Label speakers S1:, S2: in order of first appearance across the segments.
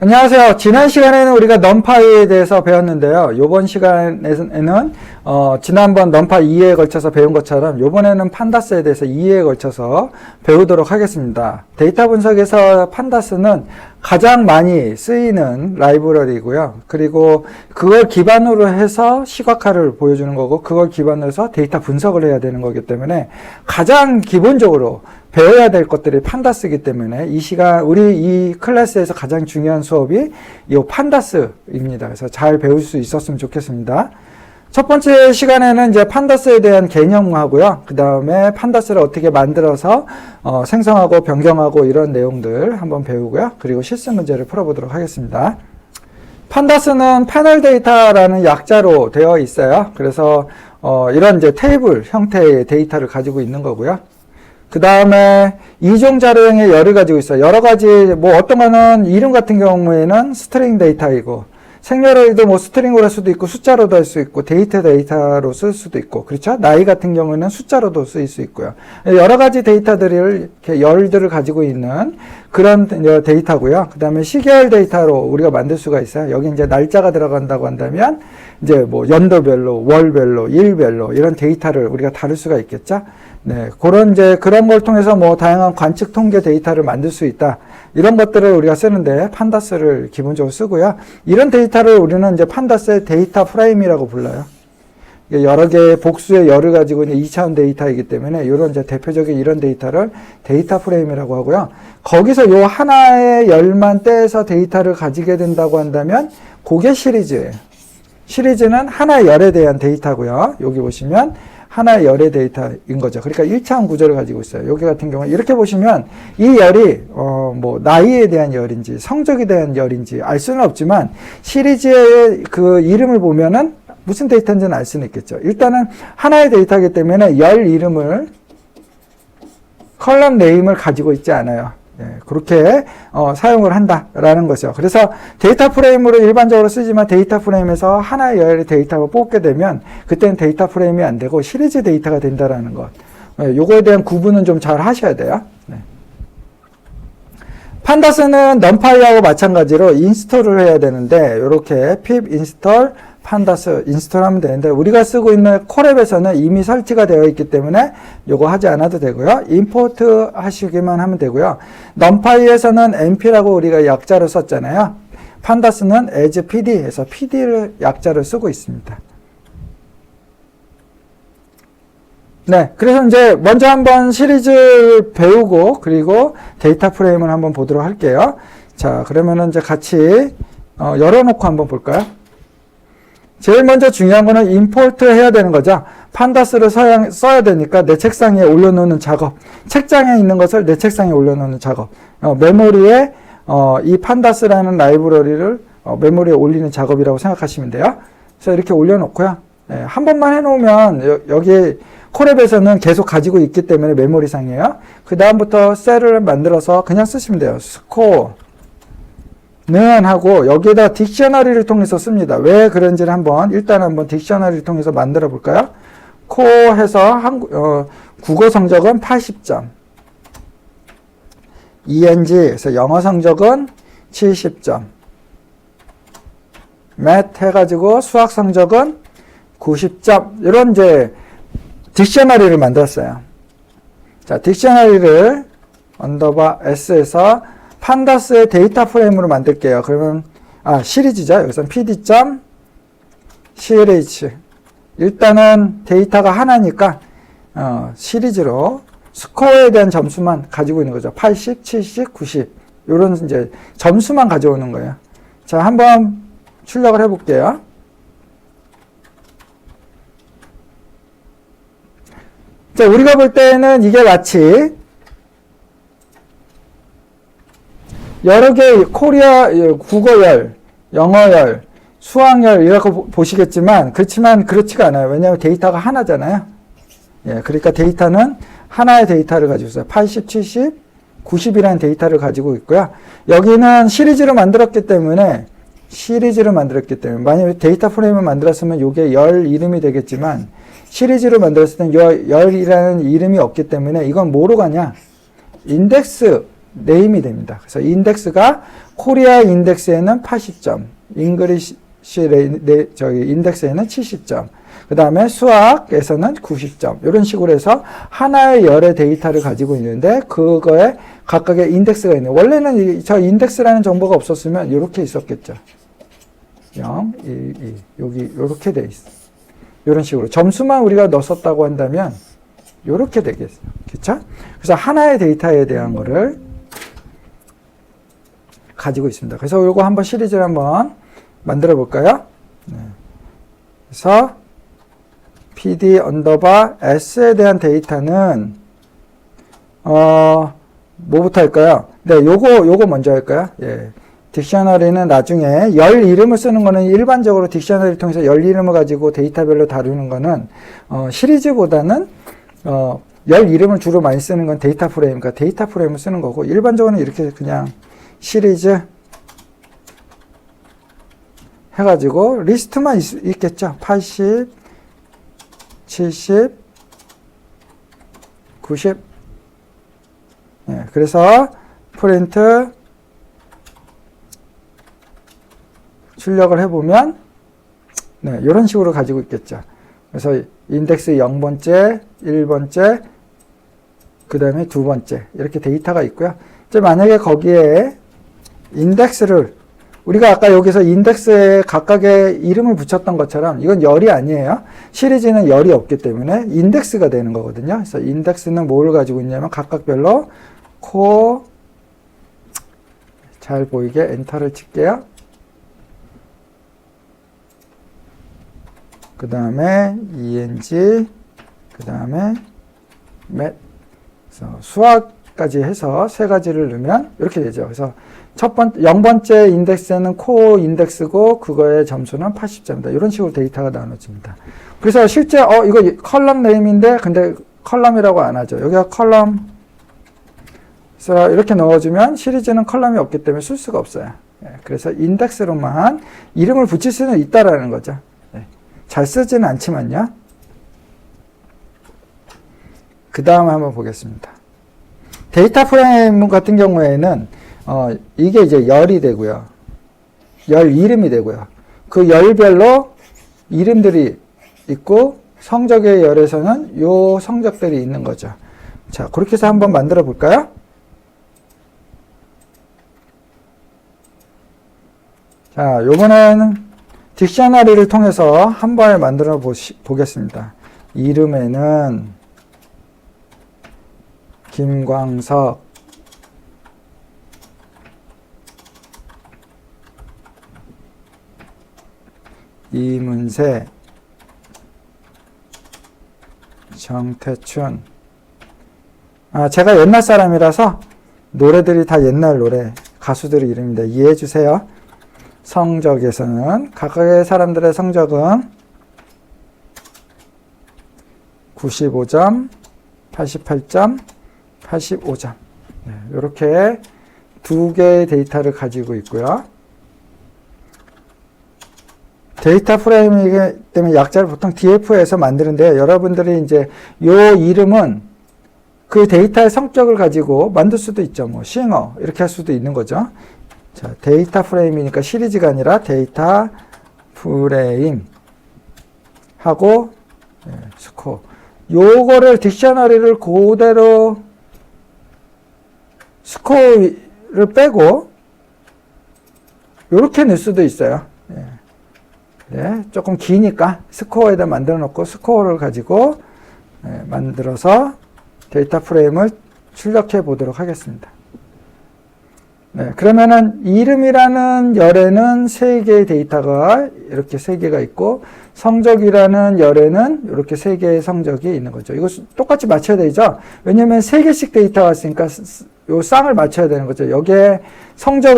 S1: 안녕하세요. 지난 시간에는 우리가 numPy에 대해서 배웠는데요. 이번 시간에는 지난번 numPy 2회에 걸쳐서 배운 것처럼 이번에는 판다스에 대해서 2회에 걸쳐서 배우도록 하겠습니다. 데이터 분석에서 판다스는 가장 많이 쓰이는 라이브러리고요. 그리고 그걸 기반으로 해서 시각화를 보여주는 거고, 그걸 기반으로 해서 데이터 분석을 해야 되는 거기 때문에 가장 기본적으로 배워야 될 것들이 판다스이기 때문에 우리 이 클래스에서 가장 중요한 수업이 이 판다스입니다. 그래서 잘 배울 수 있었으면 좋겠습니다. 첫 번째 시간에는 이제 판다스에 대한 개념하고요. 그 다음에 판다스를 어떻게 만들어서 생성하고 변경하고 이런 내용들 한번 배우고요. 그리고 실습 문제를 풀어보도록 하겠습니다. 판다스는 패널 데이터라는 약자로 되어 있어요. 그래서 이런 이제 테이블 형태의 데이터를 가지고 있는 거고요. 그 다음에 이종 자료형의 열을 가지고 있어요. 여러 가지, 어떤 거는 이름 같은 경우에는 스트링 데이터이고, 생년월일도 스트링으로 할 수도 있고, 숫자로도 할 수 있고, 데이터로 쓸 수도 있고, 그렇죠? 나이 같은 경우에는 숫자로도 쓰일 수 있고요. 여러 가지 데이터들을, 이렇게 열들을 가지고 있는 그런 데이터고요. 그 다음에 시계열 데이터로 우리가 만들 수가 있어요. 여기 이제 날짜가 들어간다고 한다면, 이제 연도별로, 월별로, 일별로 이런 데이터를 우리가 다룰 수가 있겠죠? 네, 그런 걸 통해서 다양한 관측 통계 데이터를 만들 수 있다. 이런 것들을 우리가 쓰는데 판다스를 기본적으로 쓰고요. 이런 데이터를 우리는 이제 판다스의 데이터 프레임이라고 불러요. 여러 개의 복수의 열을 가지고 있는 2차원 데이터이기 때문에 이런 이제 대표적인 이런 데이터를 데이터 프레임이라고 하고요. 거기서 요 하나의 열만 떼서 데이터를 가지게 된다고 한다면 그게 시리즈예요. 시리즈는 하나의 열에 대한 데이터고요. 여기 보시면 하나의 열의 데이터인 거죠. 그러니까 1차원 구조를 가지고 있어요. 여기 같은 경우는 이렇게 보시면 이 열이 나이에 대한 열인지 성적에 대한 열인지 알 수는 없지만 시리즈의 그 이름을 보면은 무슨 데이터인지는 알 수는 있겠죠. 일단은 하나의 데이터이기 때문에 열 이름을 컬럼 네임을 가지고 있지 않아요. 그렇게 사용을 한다라는 거죠. 그래서 데이터 프레임으로 일반적으로 쓰지만 데이터 프레임에서 하나의 열의 데이터를 뽑게 되면 그때는 데이터 프레임이 안 되고 시리즈 데이터가 된다라는 것. 요거에 대한 구분은 좀 잘 하셔야 돼요. 판다스는 numPy하고 마찬가지로 인스톨을 해야 되는데 이렇게 pip install 판다스 인스톨하면 되는데 우리가 쓰고 있는 콜앱에서는 이미 설치가 되어 있기 때문에 요거 하지 않아도 되고요. 임포트 하시기만 하면 되고요. numPy에서는 np라고 우리가 약자로 썼잖아요. 판다스는 as pd에서 pd를 약자를 쓰고 있습니다. 네, 그래서 이제 먼저 한번 시리즈를 배우고 그리고 데이터 프레임을 한번 보도록 할게요. 자, 그러면은 이제 같이 열어놓고 한번 볼까요? 제일 먼저 중요한 거는 임포트 해야 되는 거죠. 판다스를 써야 되니까 내 책상에 올려놓는 작업. 책장에 있는 것을 내 책상에 올려놓는 작업. 메모리에 이 판다스라는 라이브러리를 메모리에 올리는 작업이라고 생각하시면 돼요. 그래서 이렇게 올려놓고요. 네, 한 번만 해놓으면 여기 콜앱에서는 계속 가지고 있기 때문에 메모리상이에요. 그 다음부터 셀을 만들어서 그냥 쓰시면 돼요. 스코어 는 하고 여기에다 딕셔너리를 통해서 씁니다. 왜 그런지를 일단 한번 딕셔너리를 통해서 만들어 볼까요? 코 해서 국어 성적은 80점. ENG에서 영어 성적은 70점. 매트 해가지고 수학 성적은 90점. 이런 이제 딕셔너리를 만들었어요. 자, 딕셔너리를 언더바 S에서 판다스의 데이터 프레임으로 만들게요. 그러면 시리즈죠. 여기서는 pd.clh 일단은 데이터가 하나니까 시리즈로 스코어에 대한 점수만 가지고 있는 거죠. 80, 70, 90 이런 이제 점수만 가져오는 거예요. 자, 한번 출력을 해볼게요. 자, 우리가 볼 때는 이게 마치 여러 개의 국어열, 영어열, 수학열 이렇게 보시겠지만 그렇지만 그렇지가 않아요. 왜냐하면 데이터가 하나잖아요. 그러니까 데이터는 하나의 데이터를 가지고 있어요. 80, 70, 90이라는 데이터를 가지고 있고요. 여기는 시리즈로 만들었기 때문에 만약에 데이터 프레임을 만들었으면 이게 열 이름이 되겠지만 시리즈로 만들었을 때는 열이라는 이름이 없기 때문에 이건 뭐로 가냐? 인덱스 네임이 됩니다. 그래서 인덱스가 코리아 인덱스에는 80점, 잉글리시 인덱스에는 70점, 그 다음에 수학에서는 90점, 이런 식으로 해서 하나의 열의 데이터를 가지고 있는데 그거에 각각의 인덱스가 있네요. 원래는 저 인덱스라는 정보가 없었으면 이렇게 있었겠죠. 0, 1, 2 여기 이렇게 돼 있어. 이런 식으로 점수만 우리가 넣었다고 한다면 이렇게 되겠어요. 그렇죠? 그래서 하나의 데이터에 대한 거를 가지고 있습니다. 그래서 이거 한번 시리즈를 한번 만들어 볼까요? 네. 그래서 PD 언더바 S에 대한 데이터는 뭐부터 할까요? 네, 요거 먼저 할까요? 예. 딕셔너리는 나중에 열 이름을 쓰는 거는 일반적으로 딕셔너리를 통해서 열 이름을 가지고 데이터별로 다루는 거는 시리즈보다는 열 이름을 주로 많이 쓰는 건 데이터 프레임, 그러니까 데이터 프레임을 쓰는 거고, 일반적으로는 이렇게 그냥 시리즈 해가지고 리스트만 있겠죠. 80, 70, 90. 네, 그래서 프린트 출력을 해보면 네, 이런 식으로 가지고 있겠죠. 그래서 인덱스 0번째, 1번째, 그 다음에 2번째 이렇게 데이터가 있고요. 이제 만약에 거기에 인덱스를 우리가 아까 여기서 인덱스에 각각의 이름을 붙였던 것처럼 이건 열이 아니에요. 시리즈는 열이 없기 때문에 인덱스가 되는 거거든요. 그래서 인덱스는 뭘 가지고 있냐면 각각별로 코어 잘 보이게 엔터를 칠게요. 그 다음에 ENG, 그 다음에 맷, 그래서 수학까지 해서 세 가지를 넣으면 이렇게 되죠. 그래서 0번째 인덱스는 코어 인덱스고 그거의 점수는 80점이다. 이런 식으로 데이터가 나눠집니다. 그래서 실제 이거 컬럼 네임인데 근데 컬럼이라고 안 하죠. 여기가 컬럼 그래서 이렇게 넣어주면 시리즈는 컬럼이 없기 때문에 쓸 수가 없어요. 그래서 인덱스로만 이름을 붙일 수는 있다라는 거죠. 잘 쓰지는 않지만요. 그 다음에 한번 보겠습니다. 데이터 프레임 같은 경우에는 이게 이제 열이 되고요. 열 이름이 되고요. 그 열별로 이름들이 있고 성적의 열에서는 요 성적들이 있는 거죠. 자, 그렇게 해서 한번 만들어 볼까요? 자, 요번에는 딕셔너리를 통해서 한 번에 만들어 보겠습니다. 이름에는 김광석, 이문세, 정태춘. 제가 옛날 사람이라서 노래들이 다 옛날 노래, 가수들의 이름입니다. 이해해 주세요. 성적에서는 각각의 사람들의 성적은 95점, 88점, 85점. 네, 이렇게 두 개의 데이터를 가지고 있고요. 데이터 프레임이기 때문에 약자를 보통 DF에서 만드는데 여러분들이 이제 요 이름은 그 데이터의 성격을 가지고 만들 수도 있죠. 뭐 싱어 이렇게 할 수도 있는 거죠. 자, 데이터 프레임이니까 시리즈가 아니라 데이터 프레임 하고 스코어. 요거를 딕셔너리를 그대로 스코어를 빼고 요렇게 넣을 수도 있어요. 네, 조금 기니까 스코어에다 만들어 놓고 스코어를 가지고 만들어서 데이터 프레임을 출력해 보도록 하겠습니다. 네, 그러면은 이름이라는 열에는 3개의 데이터가 이렇게 3개가 있고 성적이라는 열에는 이렇게 3개의 성적이 있는 거죠. 이거 똑같이 맞춰야 되죠. 왜냐면 3개씩 데이터가 있으니까 요 쌍을 맞춰야 되는 거죠. 여기에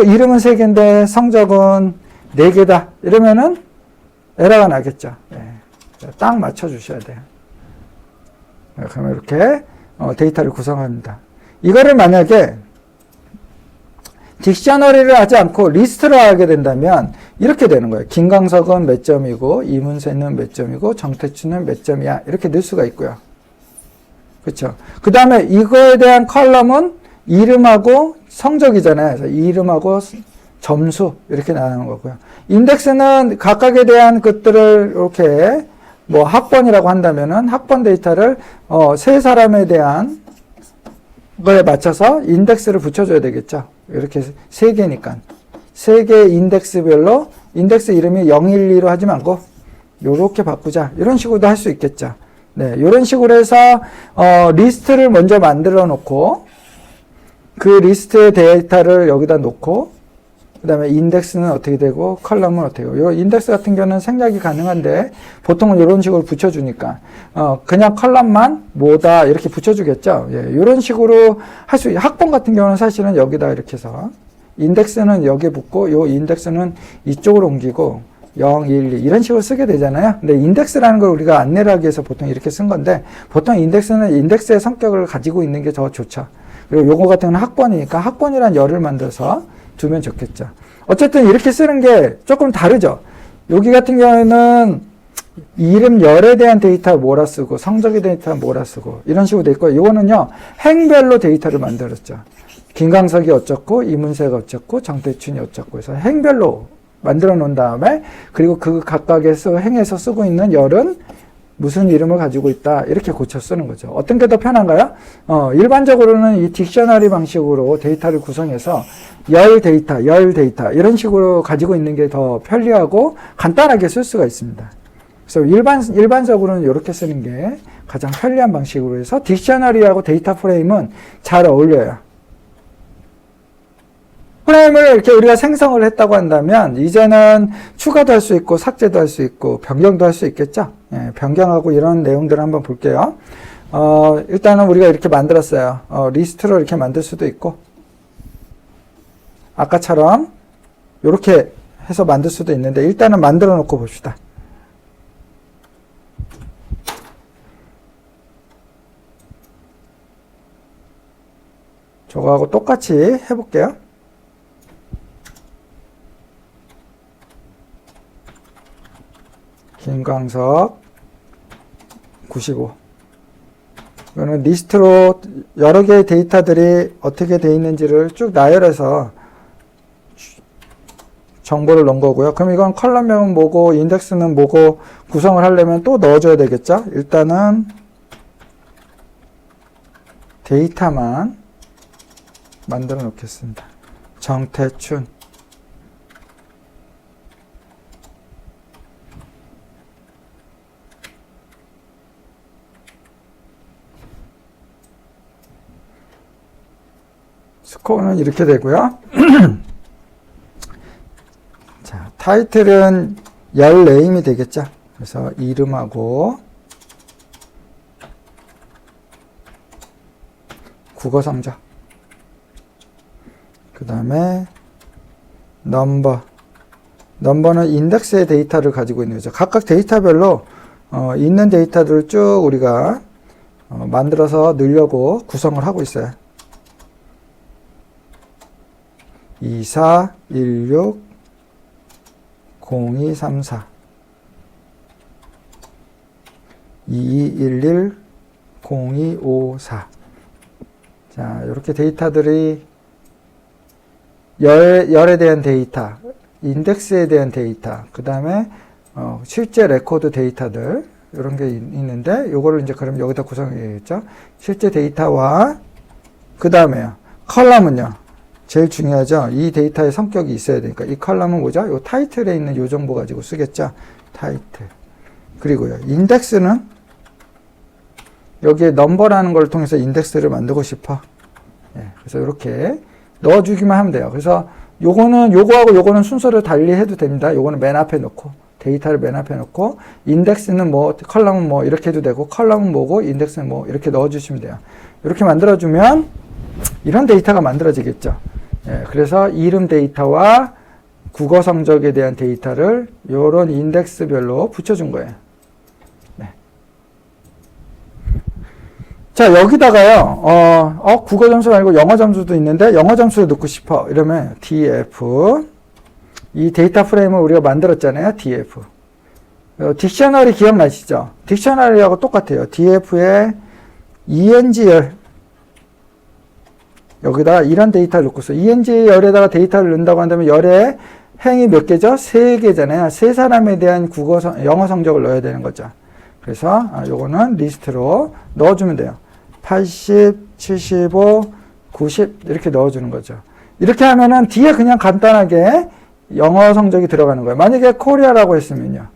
S1: 이름은 3개인데 성적은 4개다. 이러면은 에러가 나겠죠. 네, 딱 맞춰 주셔야 돼요. 네, 그러면 이렇게 데이터를 구성합니다. 이거를 만약에 딕셔너리를 하지 않고 리스트를 하게 된다면 이렇게 되는 거예요. 김광석은 몇 점이고 이문세는 몇 점이고 정태춘은 몇 점이야. 이렇게 넣을 수가 있고요. 그렇죠. 그 다음에 이거에 대한 컬럼은 이름하고 성적이잖아요. 그래서 이름하고 점수 이렇게 나가는 거고요. 인덱스는 각각에 대한 것들을 이렇게 뭐 학번이라고 한다면은 학번 데이터를 세 사람에 대한 거에 맞춰서 인덱스를 붙여줘야 되겠죠. 이렇게 세 개니까 세 개의 인덱스별로 인덱스 이름이 012로 하지 말고 요렇게 바꾸자 이런 식으로도 할 수 있겠죠. 네, 이런 식으로 해서 리스트를 먼저 만들어 놓고 그 리스트의 데이터를 여기다 놓고 그 다음에 인덱스는 어떻게 되고 컬럼은 어떻게 되고 이 인덱스 같은 경우는 생략이 가능한데 보통은 이런 식으로 붙여주니까 그냥 컬럼만 뭐다 이렇게 붙여주겠죠. 예, 이런 식으로 할 수 학번 같은 경우는 사실은 여기다 이렇게 해서 인덱스는 여기에 붙고 요 인덱스는 이쪽으로 옮기고 0, 1, 2 이런 식으로 쓰게 되잖아요. 근데 인덱스라는 걸 우리가 안내를 하기 위해서 보통 이렇게 쓴 건데 보통 인덱스는 인덱스의 성격을 가지고 있는 게 더 좋죠. 그리고 요거 같은 경우는 학번이니까 학번이란 열을 만들어서 두면 좋겠죠. 어쨌든 이렇게 쓰는 게 조금 다르죠. 여기 같은 경우에는 이름 열에 대한 데이터 뭐라 쓰고 성적에 대한 데이터 뭐라 쓰고 이런 식으로 돼 있고 이거는요 행별로 데이터를 만들었죠. 김광석이 어쩌고 이문세가 어쩌고 정태춘이 어쩌고 해서 행별로 만들어 놓은 다음에 그리고 그 각각에서 행에서 쓰고 있는 열은 무슨 이름을 가지고 있다 이렇게 고쳐 쓰는 거죠. 어떤 게 더 편한가요? 일반적으로는 이 딕셔너리 방식으로 데이터를 구성해서 열 데이터 이런 식으로 가지고 있는 게 더 편리하고 간단하게 쓸 수가 있습니다. 그래서 일반적으로는 이렇게 쓰는 게 가장 편리한 방식으로 해서 딕셔너리하고 데이터 프레임은 잘 어울려요. 프레임을 이렇게 우리가 생성을 했다고 한다면 이제는 추가도 할 수 있고 삭제도 할 수 있고 변경도 할 수 있겠죠. 예, 변경하고 이런 내용들을 한번 볼게요. 일단은 우리가 이렇게 만들었어요. 리스트로 이렇게 만들 수도 있고 아까처럼 이렇게 해서 만들 수도 있는데 일단은 만들어 놓고 봅시다. 저거하고 똑같이 해볼게요. 김광석 95. 이거는 리스트로 여러 개의 데이터들이 어떻게 되어 있는지를 쭉 나열해서 정보를 넣은 거고요. 그럼 이건 컬럼명은 뭐고 인덱스는 뭐고 구성을 하려면 또 넣어줘야 되겠죠. 일단은 데이터만 만들어 놓겠습니다. 정태춘 스코어는 이렇게 되고요. 자, 타이틀은 열 네임이 되겠죠. 그래서 이름하고 국어 성적 그 다음에 넘버는 인덱스의 데이터를 가지고 있는 거죠. 각각 데이터별로 있는 데이터들을 쭉 우리가 만들어서 넣으려고 구성을 하고 있어요. 24, 16, 0234 2211 0254 자, 이렇게 데이터들이 열에 대한 데이터, 인덱스에 대한 데이터, 그 다음에 실제 레코드 데이터들 이런 게 있는데 요거를 이제 그럼 여기다 구성해야겠죠. 실제 데이터와 그 다음에요. 컬럼은요. 제일 중요하죠. 이 데이터의 성격이 있어야 되니까 이 컬럼은 뭐죠? 요 타이틀에 있는 요 정보 가지고 쓰겠죠. 타이틀. 그리고요. 인덱스는 여기에 넘버라는 걸 통해서 인덱스를 만들고 싶어. 예, 그래서 이렇게 넣어주기만 하면 돼요. 그래서 요거하고 요거는 순서를 달리 해도 됩니다. 요거는 맨 앞에 놓고 데이터를 맨 앞에 놓고 인덱스는 뭐 컬럼은 뭐 이렇게 해도 되고 컬럼은 뭐고 인덱스는 뭐 이렇게 넣어주시면 돼요. 이렇게 만들어주면 이런 데이터가 만들어지겠죠. 예, 그래서 이름 데이터와 국어 성적에 대한 데이터를 이런 인덱스별로 붙여준 거예요. 네. 자, 여기다가요, 국어 점수 말고 영어 점수도 있는데 영어 점수를 넣고 싶어. 이러면 df. 이 데이터 프레임을 우리가 만들었잖아요. df. 딕셔너리 기억나시죠? 딕셔너리하고 똑같아요. df에 eng열 여기다 이런 데이터를 넣고서 ENG 열에다가 데이터를 넣는다고 한다면 열에 행이 몇 개죠? 3개잖아요. 3사람에 대한 영어 성적을 넣어야 되는 거죠. 그래서 요거는 리스트로 넣어주면 돼요. 80, 75, 90 이렇게 넣어주는 거죠. 이렇게 하면은 뒤에 그냥 간단하게 영어 성적이 들어가는 거예요. 만약에 코리아라고 했으면요.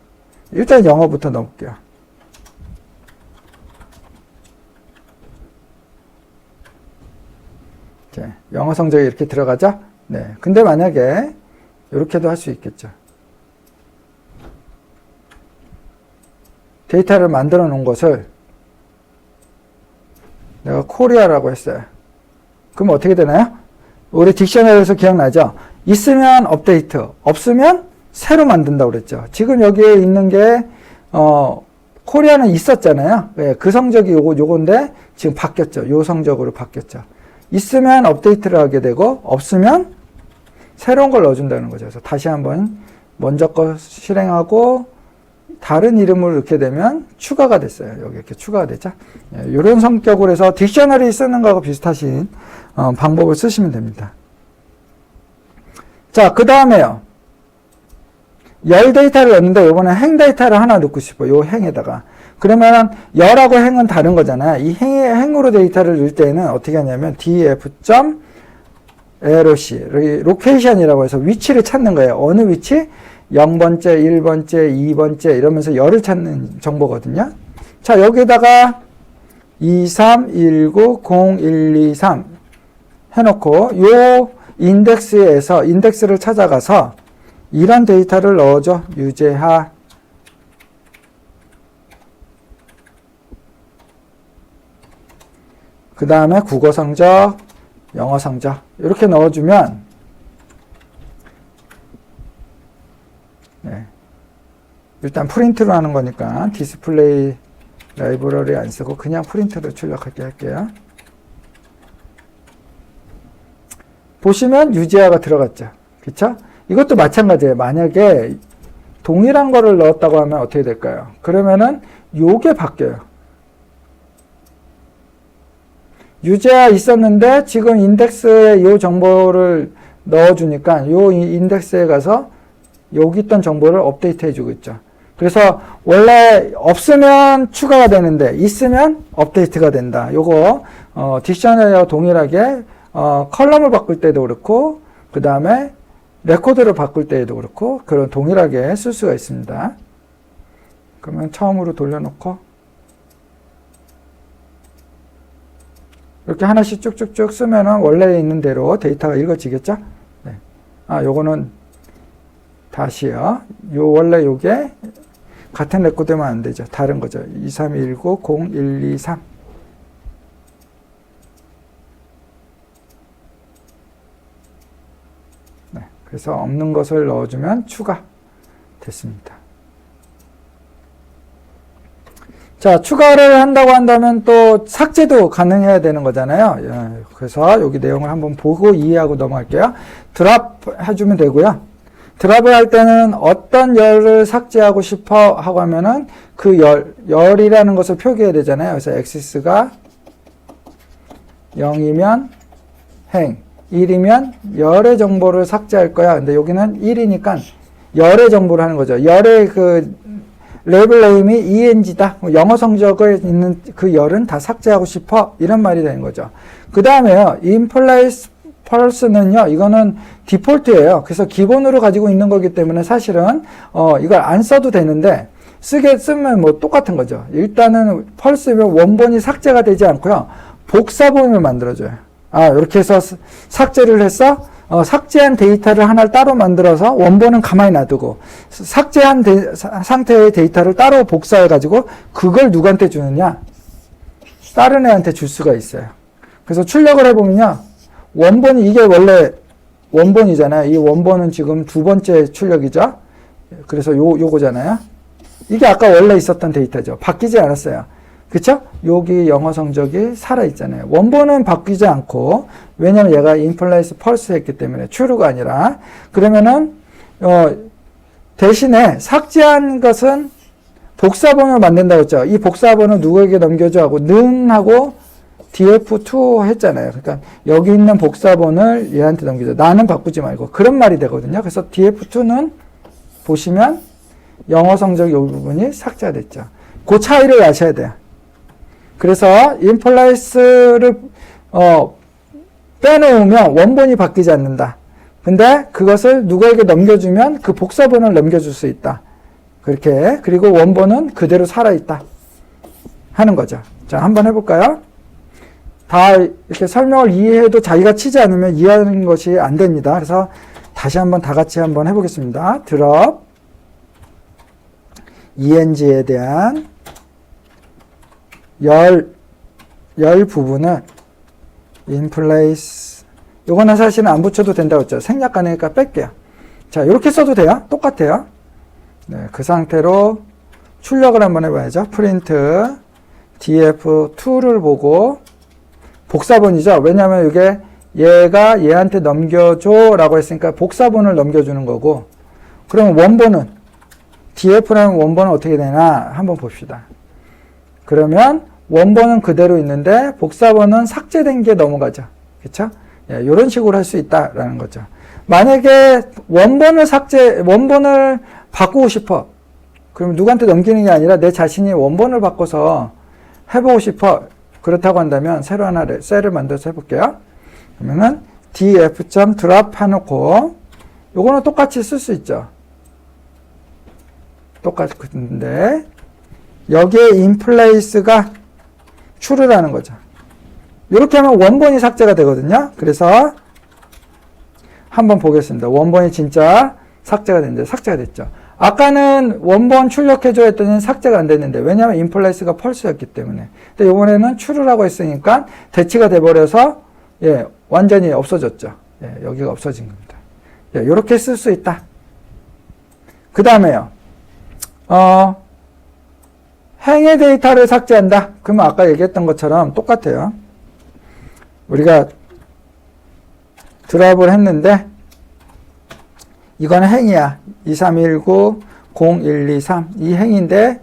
S1: 일단 영어부터 넣을게요. 영어 성적이 이렇게 들어가죠? 네. 근데 만약에 이렇게도 할 수 있겠죠. 데이터를 만들어 놓은 것을 내가 코리아라고 했어요. 그럼 어떻게 되나요? 우리 딕셔너리에서 기억나죠? 있으면 업데이트, 없으면 새로 만든다고 그랬죠. 지금 여기에 있는 게 코리아는 있었잖아요. 네, 그 성적이 요건데 지금 바뀌었죠. 요 성적으로 바뀌었죠. 있으면 업데이트를 하게 되고 없으면 새로운 걸 넣어준다는 거죠. 그래서 다시 한번 먼저 거 실행하고 다른 이름을 넣게 되면 추가가 됐어요. 여기 이렇게 추가가 됐죠. 이런 성격으로 해서 딕셔너리 쓰는 거하고 비슷하신 방법을 쓰시면 됩니다. 자, 그 다음에요. 열 데이터를 넣는데 이번에 행 데이터를 하나 넣고 싶어요. 요 행에다가. 그러면 열하고 행은 다른 거잖아요. 이 행으로 데이터를 넣을 때는 어떻게 하냐면 df.loc 로케이션이라고 해서 위치를 찾는 거예요. 어느 위치? 0번째, 1번째, 2번째 이러면서 열을 찾는 정보거든요. 자, 여기다가 2319 0123 해놓고 요 인덱스에서 인덱스를 찾아가서 이런 데이터를 넣어줘. 유제하 그 다음에 국어 성적, 영어 성적 이렇게 넣어주면 네. 일단 프린트로 하는 거니까 디스플레이 라이브러리 안 쓰고 그냥 프린트로 출력하게 할게요. 보시면 유제하가 들어갔죠. 그쵸? 이것도 마찬가지예요. 만약에 동일한 거를 넣었다고 하면 어떻게 될까요? 그러면은 요게 바뀌어요. 유제하 있었는데 지금 인덱스에 요 정보를 넣어주니까 요 인덱스에 가서 여기 있던 정보를 업데이트 해주고 있죠. 그래서 원래 없으면 추가가 되는데 있으면 업데이트가 된다. 요거 딕셔너리와 동일하게 컬럼을 바꿀 때도 그렇고 그 다음에 레코드를 바꿀 때에도 그렇고 그런 동일하게 쓸 수가 있습니다. 그러면 처음으로 돌려놓고 이렇게 하나씩 쭉쭉쭉 쓰면은 원래 있는 대로 데이터가 읽어지겠죠? 네. 요거는 다시요. 원래 요게 같은 레코드면 안 되죠. 다른 거죠. 2319 0123. 네. 그래서 없는 것을 넣어주면 추가 됐습니다. 자, 추가를 한다고 한다면 또 삭제도 가능해야 되는 거잖아요. 그래서 여기 내용을 한번 보고 이해하고 넘어갈게요. 드랍 해주면 되고요. 드랍을 할 때는 어떤 열을 삭제하고 싶어 하고 하면은 그 열이라는 것을 표기해야 되잖아요. 그래서 엑시스가 0이면 행, 1이면 열의 정보를 삭제할 거야. 근데 여기는 1이니까 열의 정보를 하는 거죠. 열의 그 레벨 네임이 ENG다. 영어 성적을 있는 그 열은 다 삭제하고 싶어. 이런 말이 되는 거죠. 그 다음에요. implies false는요. 이거는 디폴트예요. 그래서 기본으로 가지고 있는 거기 때문에 사실은 이걸 안 써도 되는데 쓰면 뭐 똑같은 거죠. 일단은 false면 원본이 삭제가 되지 않고요. 복사본을 만들어줘요. 이렇게 해서 삭제를 했어. 삭제한 데이터를 하나를 따로 만들어서 원본은 가만히 놔두고 삭제한 상태의 데이터를 따로 복사해가지고 그걸 누구한테 주느냐? 다른 애한테 줄 수가 있어요. 그래서 출력을 해보면요. 원본이 이게 원래 원본이잖아요. 이 원본은 지금 두 번째 출력이죠. 그래서 요거잖아요. 이게 아까 원래 있었던 데이터죠. 바뀌지 않았어요. 그쵸? 여기 영어 성적이 살아있잖아요. 원본은 바뀌지 않고, 왜냐면 얘가 implies false 했기 때문에 true가 아니라, 그러면은, 대신에 삭제한 것은 복사본을 만든다고 했죠. 이 복사본을 누구에게 넘겨줘 하고, 는 하고 df2 했잖아요. 그러니까 여기 있는 복사본을 얘한테 넘기자. 나는 바꾸지 말고. 그런 말이 되거든요. 그래서 df2는 보시면 영어 성적 요 부분이 삭제가 됐죠. 그 차이를 아셔야 돼요. 그래서 implies를 빼놓으면 원본이 바뀌지 않는다. 근데 그것을 누구에게 넘겨주면 그 복사본을 넘겨줄 수 있다. 그렇게. 그리고 원본은 그대로 살아있다. 하는 거죠. 자, 한번 해볼까요? 다 이렇게 설명을 이해해도 자기가 치지 않으면 이해하는 것이 안 됩니다. 그래서 다시 한번 다 같이 한번 해보겠습니다. drop eng에 대한 열 부분을 inplace 요거는 사실은 안 붙여도 된다고 했죠. 생략 가능하니까 뺄게요. 자, 이렇게 써도 돼요. 똑같아요. 네, 그 상태로 출력을 한번 해봐야죠. print df2를 보고 복사본이죠. 왜냐하면 이게 얘가 얘한테 넘겨줘 라고 했으니까 복사본을 넘겨주는 거고, 그럼 원본은 df라는 원본은 어떻게 되나 한번 봅시다. 그러면 원본은 그대로 있는데 복사본은 삭제된 게 넘어가죠. 그렇죠? 예, 이런 식으로 할 수 있다라는 거죠. 만약에 원본을 바꾸고 싶어. 그럼 누구한테 넘기는 게 아니라 내 자신이 원본을 바꿔서 해보고 싶어. 그렇다고 한다면 새로 하나를 셀을 만들어서 해볼게요. 그러면은 df.drop 해놓고 요거는 똑같이 쓸 수 있죠. 똑같은데 여기에 inplace가 true라는 거죠. 이렇게 하면 원본이 삭제가 되거든요. 그래서 한번 보겠습니다. 원본이 진짜 삭제가 됐는데 삭제가 됐죠. 아까는 원본 출력해줘 했더니 삭제가 안 됐는데, 왜냐하면 inplace가 false였기 때문에. 근데 이번에는 true라고 했으니까 대치가 돼버려서 예, 완전히 없어졌죠. 예, 여기가 없어진 겁니다. 예, 이렇게 쓸 수 있다. 그 다음에요. 행의 데이터를 삭제한다. 그러면 아까 얘기했던 것처럼 똑같아요. 우리가 드랍을 했는데 이거는 행이야. 2319 0123 이 행인데,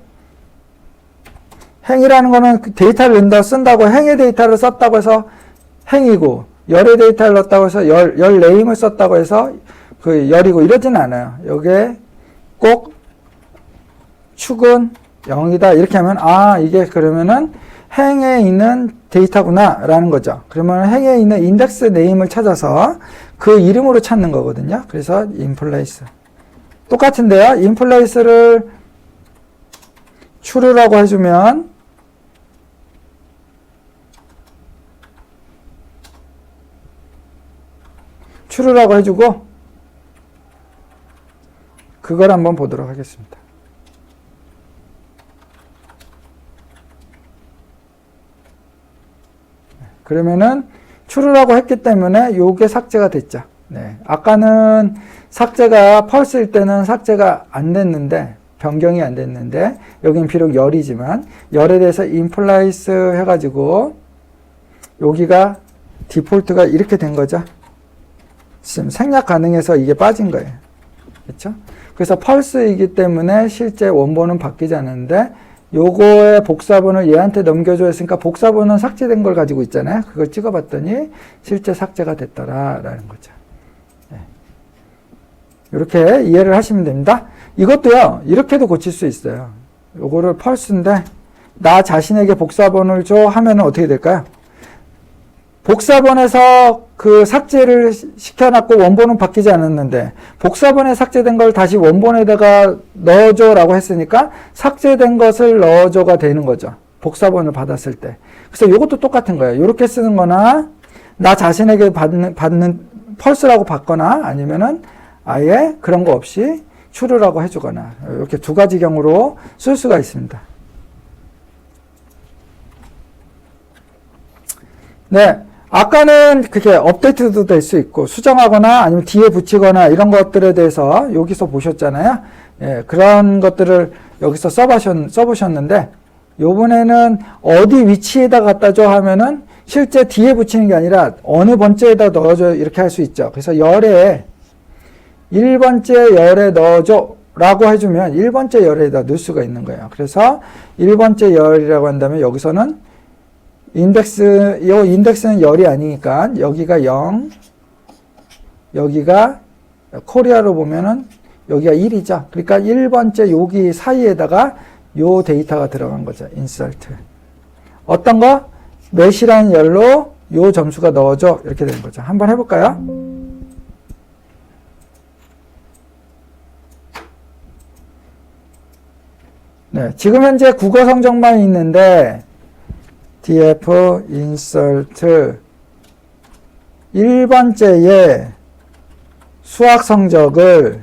S1: 행이라는 거는 데이터를 쓴다고 행의 데이터를 썼다고 해서 행이고, 열의 데이터를 넣었다고 해서 열 네임을 썼다고 해서 그 열이고 이러진 않아요. 여기에 꼭 축은 0이다 이렇게 하면 이게 그러면은 행에 있는 데이터구나 라는 거죠. 그러면 행에 있는 인덱스 네임을 찾아서 그 이름으로 찾는 거거든요. 그래서 inplace 똑같은데요. inplace를 true라고 해주면 true라고 해주고 그걸 한번 보도록 하겠습니다. 그러면은 true라고 했기 때문에 요게 삭제가 됐죠. 네. 아까는 삭제가 false일 때는 삭제가 안 됐는데, 변경이 안 됐는데, 여기는 비록 열이지만 열에 대해서 inplace 해가지고 여기가 디폴트가 이렇게 된 거죠. 지금 생략 가능해서 이게 빠진 거예요. 그렇죠? 그래서 false이기 때문에 실제 원본은 바뀌지 않는데, 요거의 복사본을 얘한테 넘겨줘 했으니까 복사본은 삭제된 걸 가지고 있잖아요. 그걸 찍어봤더니 실제 삭제가 됐더라라는 거죠. 네. 이렇게 이해를 하시면 됩니다. 이것도요, 이렇게도 고칠 수 있어요. 요거를 false인데 나 자신에게 복사본을 줘 하면은 어떻게 될까요? 복사본에서 그 삭제를 시켜놨고 원본은 바뀌지 않았는데 복사본에 삭제된 걸 다시 원본에다가 넣어줘 라고 했으니까 삭제된 것을 넣어줘가 되는 거죠. 복사본을 받았을 때. 그래서 이것도 똑같은 거예요. 이렇게 쓰는 거나 나 자신에게 받는 false라고 받거나 아니면은 아예 그런 거 없이 true라고 해주거나 이렇게 두 가지 경우로 쓸 수가 있습니다. 네. 아까는 그게 업데이트도 될 수 있고 수정하거나 아니면 뒤에 붙이거나 이런 것들에 대해서 여기서 보셨잖아요. 예, 그런 것들을 여기서 써보셨는데 요번에는 어디 위치에다 갖다 줘 하면은 실제 뒤에 붙이는 게 아니라 어느 번째에다 넣어줘 이렇게 할 수 있죠. 그래서 열에 1번째 열에 넣어줘 라고 해주면 1번째 열에다 넣을 수가 있는 거예요. 그래서 1번째 열이라고 한다면 여기서는 요 인덱스는 열이 아니니까 여기가 0, 여기가 코리아로 보면은 여기가 1이죠. 그러니까 1번째 여기 사이에다가 요 데이터가 들어간 거죠. 인설트. 어떤 거? 몇이라는 열로 요 점수가 넣어져. 이렇게 되는 거죠. 한번 해볼까요? 네, 지금 현재 국어 성적만 있는데 df insert 1번째에 수학 성적이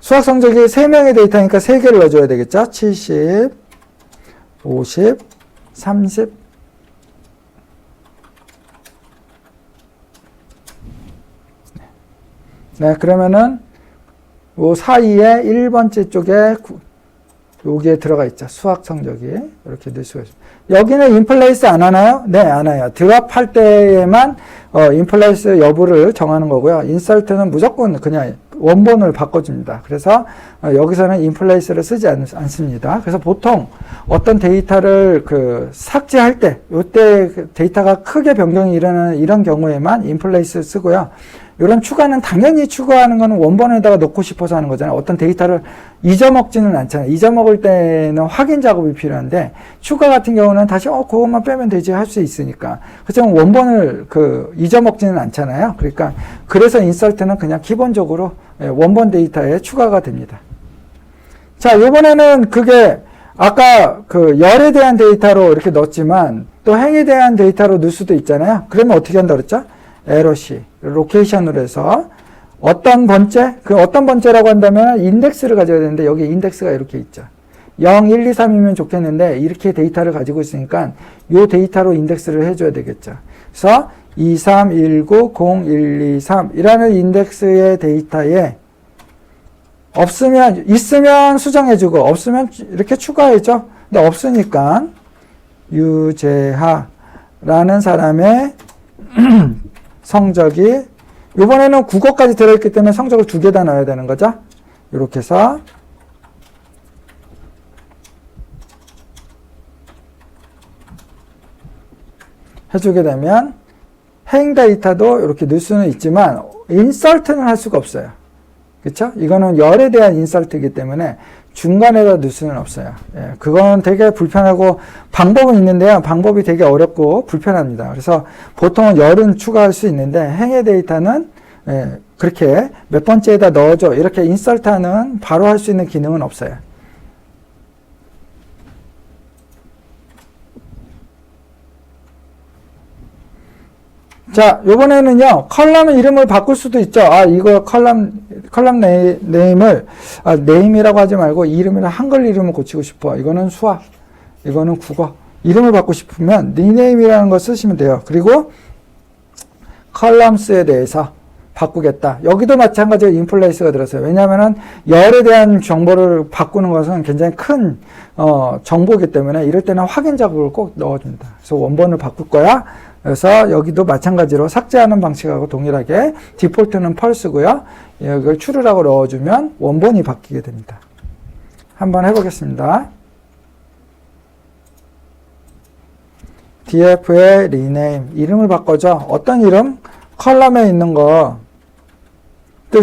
S1: 3명의 데이터니까 3개를 넣어줘야 되겠죠? 70, 50, 30. 네, 그러면은 요 사이에 1번째 쪽에 여기에 들어가 있죠. 수학 성적이. 이렇게 넣을 수가 있습니다. 여기는 인플레이스 안 하나요? 네, 안 해요. 드랍할 때에만 인플레이스 여부를 정하는 거고요. 인설트는 무조건 그냥 원본을 바꿔줍니다. 그래서 여기서는 인플레이스를 쓰지 않습니다. 그래서 보통 어떤 데이터를 삭제할 때, 요때 데이터가 크게 변경이 일어나는 이런 경우에만 인플레이스를 쓰고요. 이런 추가는 당연히 추가하는 거는 원본에다가 넣고 싶어서 하는 거잖아요. 어떤 데이터를 잊어먹지는 않잖아요. 잊어먹을 때는 확인 작업이 필요한데 추가 같은 경우는 다시 그것만 빼면 되지 할 수 있으니까. 그렇지만 원본을 잊어먹지는 않잖아요. 그러니까 그래서 인설트는 그냥 기본적으로 원본 데이터에 추가가 됩니다. 자, 이번에는 그게 아까 열에 대한 데이터로 이렇게 넣었지만 또 행에 대한 데이터로 넣을 수도 있잖아요. 그러면 어떻게 한다 그랬죠? 에러시, 로케이션으로 해서 어떤 번째? 어떤 번째라고 한다면 인덱스를 가져야 되는데 여기 인덱스가 이렇게 있죠. 0, 1, 2, 3이면 좋겠는데 이렇게 데이터를 가지고 있으니까 이 데이터로 인덱스를 해줘야 되겠죠. 그래서 2, 3, 1, 9, 0, 1, 2, 3 이라는 인덱스의 데이터에 있으면 수정해주고 없으면 이렇게 추가해줘. 근데 없으니까 유재하라는 사람의 성적이 이번에는 국어까지 들어있기 때문에 성적을 2개 다 넣어야 되는 거죠. 이렇게 해서 해주게 되면 행 데이터도 이렇게 넣을 수는 있지만 인설트는 할 수가 없어요. 그렇죠? 이거는 열에 대한 인설트이기 때문에 중간에다 넣을 수는 없어요. 예, 그건 되게 불편하고 방법은 있는데요. 방법이 되게 어렵고 불편합니다. 그래서 보통은 열은 추가할 수 있는데 행의 데이터는 그렇게 몇 번째에다 넣어줘 이렇게 인설트하는 바로 할 수 있는 기능은 없어요. 자, 요번에는요, 컬럼 이름을 바꿀 수도 있죠. 이거 컬럼 네임을, 네임이라고 하지 말고 이름이랑 한글 이름을 고치고 싶어. 이거는 수학, 이거는 국어. 이름을 바꾸고 싶으면 리네임이라는 걸 쓰시면 돼요. 그리고 컬럼스에 대해서 바꾸겠다. 여기도 마찬가지로 인플레이스가 들었어요. 왜냐하면은 열에 대한 정보를 바꾸는 것은 굉장히 큰 정보이기 때문에 이럴 때는 확인 작업을 꼭 넣어줍니다. 그래서 원본을 바꿀 거야. 그래서 여기도 마찬가지로 삭제하는 방식하고 동일하게 디폴트는 펄스고요. 이걸 true라고 넣어주면 원본이 바뀌게 됩니다. 한번 해보겠습니다. df의 rename 이름을 바꿔줘. 어떤 이름? 컬럼에 있는 것들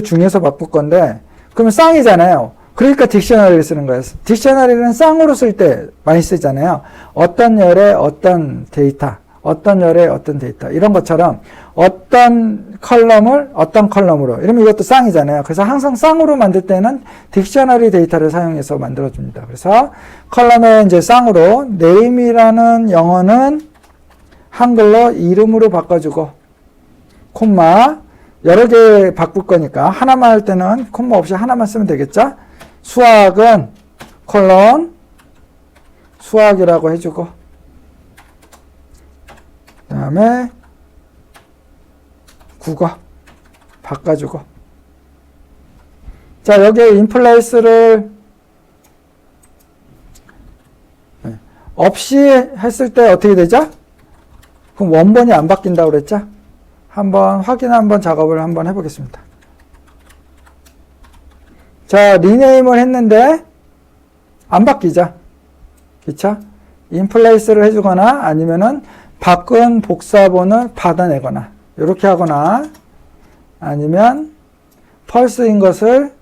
S1: 중에서 바꿀 건데 그러면 쌍이잖아요. 그러니까 딕셔너리를 쓰는 거예요. 딕셔너리는 쌍으로 쓸 때 많이 쓰잖아요. 어떤 열의 어떤 데이터, 어떤 열의 어떤 데이터 이런 것처럼 어떤 컬럼을 어떤 컬럼으로 이러면 이것도 쌍이잖아요. 그래서 항상 쌍으로 만들 때는 딕셔너리 데이터를 사용해서 만들어줍니다. 그래서 컬럼에 이제 쌍으로 name이라는 영어는 한글로 이름으로 바꿔주고 콤마 여러 개 바꿀 거니까 하나만 할 때는 콤마 없이 하나만 쓰면 되겠죠. 수학은 콜론 수학이라고 해주고 그 다음에 국어 바꿔주고 자 여기에 인플레이스를 없이 했을 때 어떻게 되죠? 그럼 원본이 안 바뀐다고 그랬죠? 한번 한번 작업을 한번 해보겠습니다. 자, 리네임을 했는데 안 바뀌죠? 그쵸? 인플레이스를 해주거나 아니면은 바꾼 복사본을 받아내거나 이렇게 하거나 아니면 펄스인 것을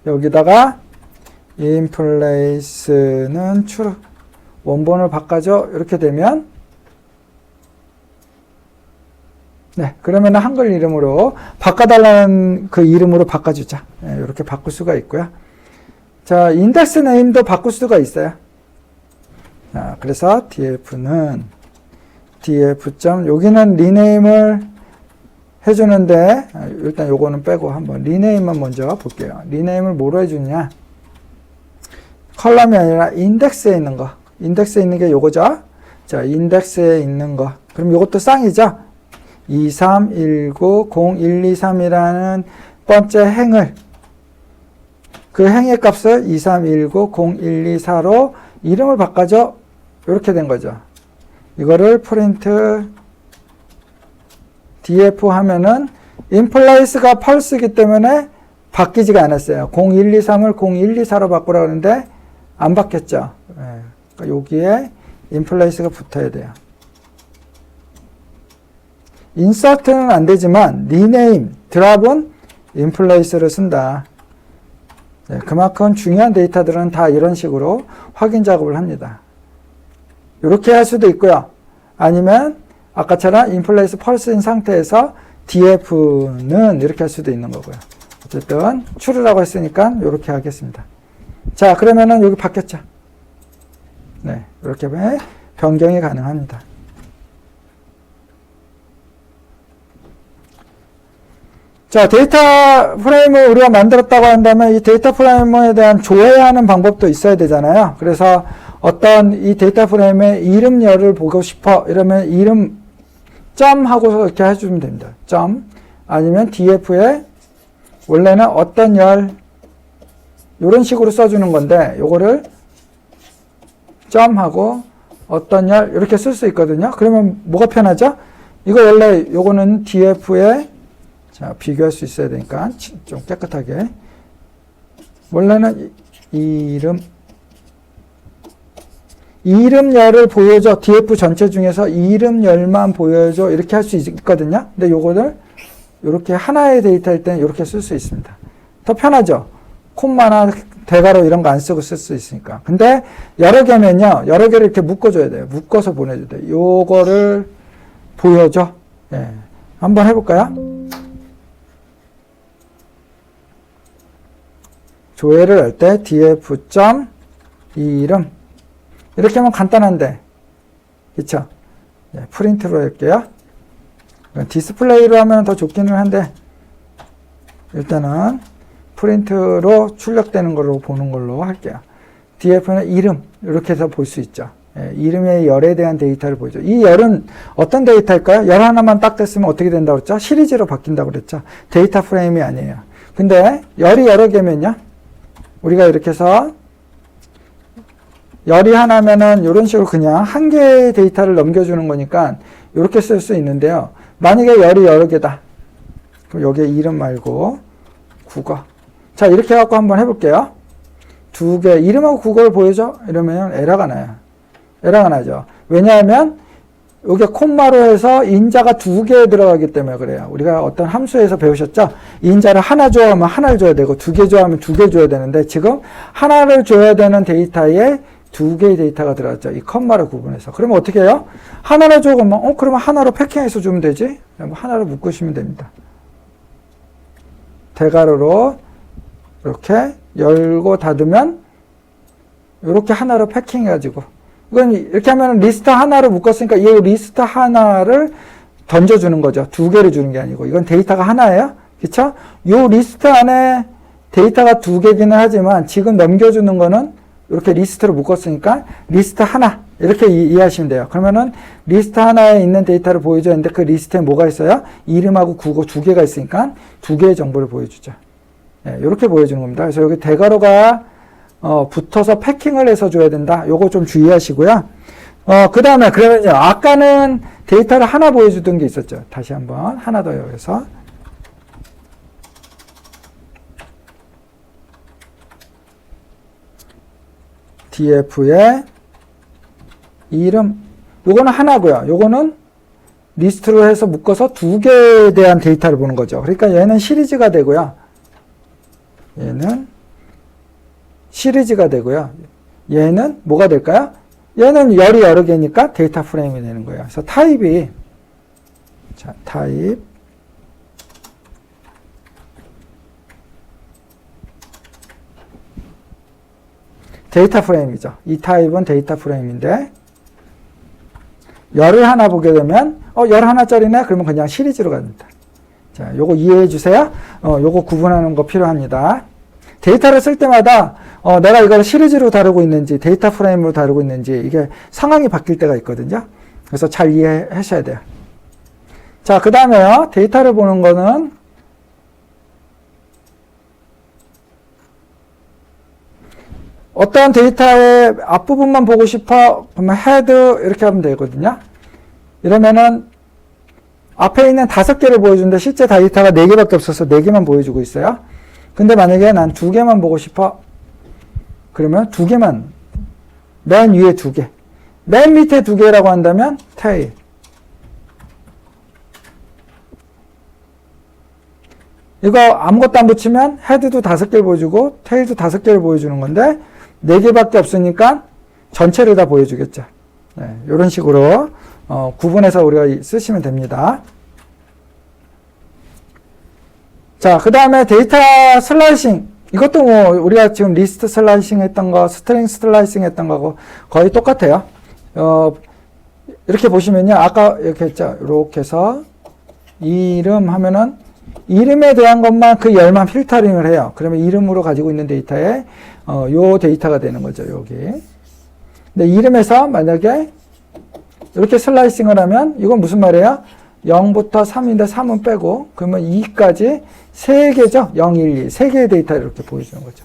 S1: 여기다가 인플레이스는 true 원본을 바꿔줘 이렇게 되면 네, 그러면 한글 이름으로 바꿔달라는 그 이름으로 바꿔주자. 네, 이렇게 바꿀 수가 있고요. 자, 인덱스 네임도 바꿀 수가 있어요. 자, 그래서 df는 df. 여기는 리네임을 해주는데 일단 요거는 빼고 한번 리네임만 먼저 볼게요. 리네임을 뭐로 해주냐? 컬럼이 아니라 인덱스에 있는 거. 인덱스에 있는 게 요거죠. 자, 인덱스에 있는 거. 그럼 요것도 쌍이죠. 2319023이라는 번째 행을 그 행의 값을 2319024로 이름을 바꿔줘 이렇게 된 거죠. 이거를 프린트 df 하면은 인플레이스가 펄스이기 때문에 바뀌지가 않았어요. 0123을 0124로 바꾸라고 하는데 안 바뀌었죠. 그러니까 여기에 인플레이스가 붙어야 돼요. 인서트는 안 되지만 리네임, 드랍은 인플레이스를 쓴다. 네, 그만큼 중요한 데이터들은 다 이런 식으로 확인 작업을 합니다. 이렇게 할 수도 있고요. 아니면 아까처럼 인플레이스 펄스인 상태에서 df는 이렇게 할 수도 있는 거고요. 어쨌든 true라고 했으니까 이렇게 하겠습니다. 자, 그러면은 여기 바뀌었죠. 네, 이렇게 변경이 가능합니다. 자, 데이터 프레임을 우리가 만들었다고 한다면 이 데이터 프레임에 대한 조회하는 방법도 있어야 되잖아요. 그래서 어떤 이 데이터 프레임의 이름열을 보고 싶어 이러면 이름 점 하고서 이렇게 해주면 됩니다. 점 아니면 df에 원래는 어떤 열 이런 식으로 써주는 건데 요거를 점 하고 어떤 열 이렇게 쓸 수 있거든요. 그러면 뭐가 편하죠? 이거 원래 요거는 df에 자, 비교할 수 있어야 되니까 좀 깨끗하게. 원래는 이름열을 보여줘. df 전체 중에서 이름열만 보여줘. 이렇게 할 수 있거든요. 근데 요거를 이렇게 하나의 데이터일 때는 이렇게 쓸 수 있습니다. 더 편하죠. 콤마나 대괄호 이런 거 안 쓰고 쓸 수 있으니까. 근데 여러 개면요. 여러 개를 이렇게 묶어줘야 돼요. 묶어서 보내줘야 돼요. 요거를 보여줘. 예. 한번 해볼까요? 조회를 할 때 df. 이름 이렇게 하면 간단한데 그쵸? 네, 프린트로 할게요. 디스플레이로 하면 더 좋기는 한데 일단은 프린트로 출력되는 걸로 보는 걸로 할게요. df는 이름 이렇게 해서 볼 수 있죠. 예, 이름의 열에 대한 데이터를 보죠. 이 열은 어떤 데이터일까요? 열 하나만 딱 됐으면 어떻게 된다고 그랬죠? 시리즈로 바뀐다고 그랬죠. 데이터 프레임이 아니에요. 근데 열이 여러 개면요. 우리가 이렇게 해서 열이 하나면은 이런 식으로 그냥 한 개의 데이터를 넘겨주는 거니까 이렇게 쓸 수 있는데요. 만약에 열이 여러 개다. 그럼 여기에 이름 말고 국어. 자, 이렇게 해갖고 한번 해볼게요. 두 개, 이름하고 국어를 보여줘? 이러면 에러가 나요. 에러가 나죠. 왜냐하면 여기 콤마로 해서 인자가 두 개 들어가기 때문에 그래요. 우리가 어떤 함수에서 배우셨죠? 인자를 하나 줘야 하면 하나를 줘야 되고 두 개 줘야 하면 두 개 줘야 되는데 지금 하나를 줘야 되는 데이터에 두 개의 데이터가 들어갔죠. 이 콤마를 구분해서. 그러면 어떻게 해요? 하나를 줘 그러면 그러면 하나로 패킹해서 주면 되지? 하나로 묶으시면 됩니다. 대괄호로 이렇게 열고 닫으면 이렇게 하나로 패킹해가지고 이건 이렇게 하면 리스트 하나로 묶었으니까 이 리스트 하나를 던져주는 거죠. 두 개를 주는 게 아니고 이건 데이터가 하나예요. 그쵸? 이 리스트 안에 데이터가 두 개기는 하지만 지금 넘겨주는 거는 이렇게 리스트로 묶었으니까 리스트 하나 이렇게 이해하시면 돼요. 그러면은 리스트 하나에 있는 데이터를 보여줘야 하는데 그 리스트에 뭐가 있어요? 이름하고 국어 두 개가 있으니까 두 개의 정보를 보여주죠. 네, 이렇게 보여주는 겁니다. 그래서 여기 대괄호가 붙어서 패킹을 해서 줘야 된다. 요거 좀 주의하시고요. 그 다음에 그러면요. 아까는 데이터를 하나 보여주던 게 있었죠. 다시 한번 하나 더 여기서 df의 이름, 요거는 하나고요. 요거는 리스트로 해서 묶어서 두 개에 대한 데이터를 보는 거죠. 그러니까 얘는 시리즈가 되고요. 얘는 시리즈가 되고요. 얘는 뭐가 될까요? 얘는 열이 여러 개니까 데이터 프레임이 되는 거예요. 그래서 타입이, 자, 타입, 데이터 프레임이죠. 이 타입은 데이터 프레임인데, 열을 하나 보게 되면, 열 하나짜리네? 그러면 그냥 시리즈로 갑니다. 자, 요거 이해해 주세요. 요거 구분하는 거 필요합니다. 데이터를 쓸 때마다, 내가 이걸 시리즈로 다루고 있는지, 데이터 프레임으로 다루고 있는지, 이게 상황이 바뀔 때가 있거든요. 그래서 잘 이해하셔야 돼요. 자, 그 다음에요. 데이터를 보는 거는, 어떤 데이터의 앞부분만 보고 싶어? 그러면 헤드 이렇게 하면 되거든요. 이러면은 앞에 있는 5개를 보여주는데 실제 데이터가 4개밖에 없어서 4개만 보여주고 있어요. 근데 만약에 난 2개만 보고 싶어? 그러면 2개만, 맨 위에 2개, 맨 밑에 2개라고 한다면 테일. 이거 아무것도 안 붙이면 헤드도 5개를 보여주고 테일도 5개를 보여주는 건데 4개밖에 없으니까 전체를 다 보여주겠죠. 네, 이런 식으로 구분해서 우리가 쓰시면 됩니다. 자, 그 다음에 데이터 슬라이싱. 이것도 뭐 우리가 지금 리스트 슬라이싱 했던 거, 스트링 슬라이싱 했던 거하고 거의 똑같아요. 이렇게 보시면요. 아까 이렇게 했죠. 이렇게 해서 이름 하면은 이름에 대한 것만 그 열만 필터링을 해요. 그러면 이름으로 가지고 있는 데이터에 요 데이터가 되는 거죠. 여기. 근데 이름에서 만약에 이렇게 슬라이싱을 하면 이건 무슨 말이에요? 0부터 3인데 3은 빼고 그러면 2까지 3개죠. 0, 1, 2. 3개의 데이터를 이렇게 보여주는 거죠.